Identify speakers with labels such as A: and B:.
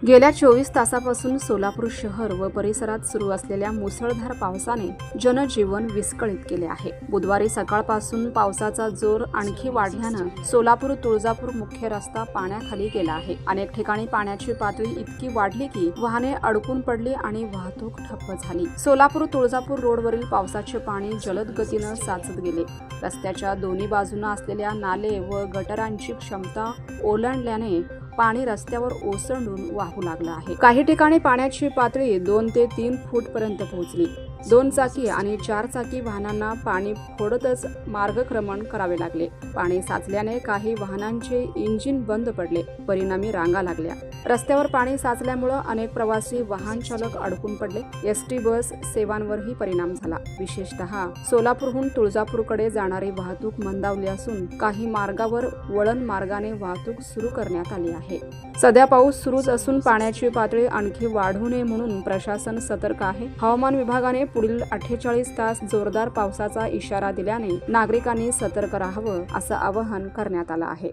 A: गेल्या 24 तासापासून सोलापूर शहर व परिसरात सुरू असलेल्या मुसळधार पावसाने जनजीवन विस्कळीत केले आहे। बुधवारी सकाळपासून पावसाचा जोर आणखी वाढल्याने सोलापूर तुळजापूर मुख्य रस्ता पाण्याखाली गेला आहे। अनेक ठिकाणी पाण्याची पातळी इतकी वाढली की वाहने अडकून पडली आणि वाहतूक ठप्प झाली। सोलापूर तुळजापूर रोडवरील पावसाचे पाणी जलद गतीने साचत गेले। रस्त्याच्या दोन्ही बाजूंना असलेल्या नाले व गटारांची क्षमता ओलांडल्याने पाणी रस्त्यावर ओसंडून वाहू लागलं आहे। काही ठिकाणी पाण्याची पातळी 2 ते 3 फूट पर्यंत पोहोचली। 2 चाकी आणि 4 चाकी वाहनांना पाणी फोडतच मार्गक्रमण करावे लागले। पाणी साचल्याने काही वाहनांचे इंजिन बंद पडले, परिणामी रांगा लागल्या। रस्त्यावर पाणी साचल्यामुळे अनेक प्रवासी वाहन चालक अडकून पडले। एसटी बस सेवांवरही परिणाम झाला। विशेषतः सोलापूरहून तुळजापूरकडे जाणारी वाहतूक मंदावली असून काही मार्गावर वळण मार्गाने वाहतूक सुरू करण्यात आली आहे। सध्या पाऊस सुरूच असून पाण्याची पातळी आणखी वाढू नये म्हणून प्रशासन सतर्क आहे। हवामान विभागाने पुढील 48 तास जोरदार पावसाचा इशारा दिल्याने नागरिकांनी सतर्क राहावं असं आवाहन करण्यात आलं आहे।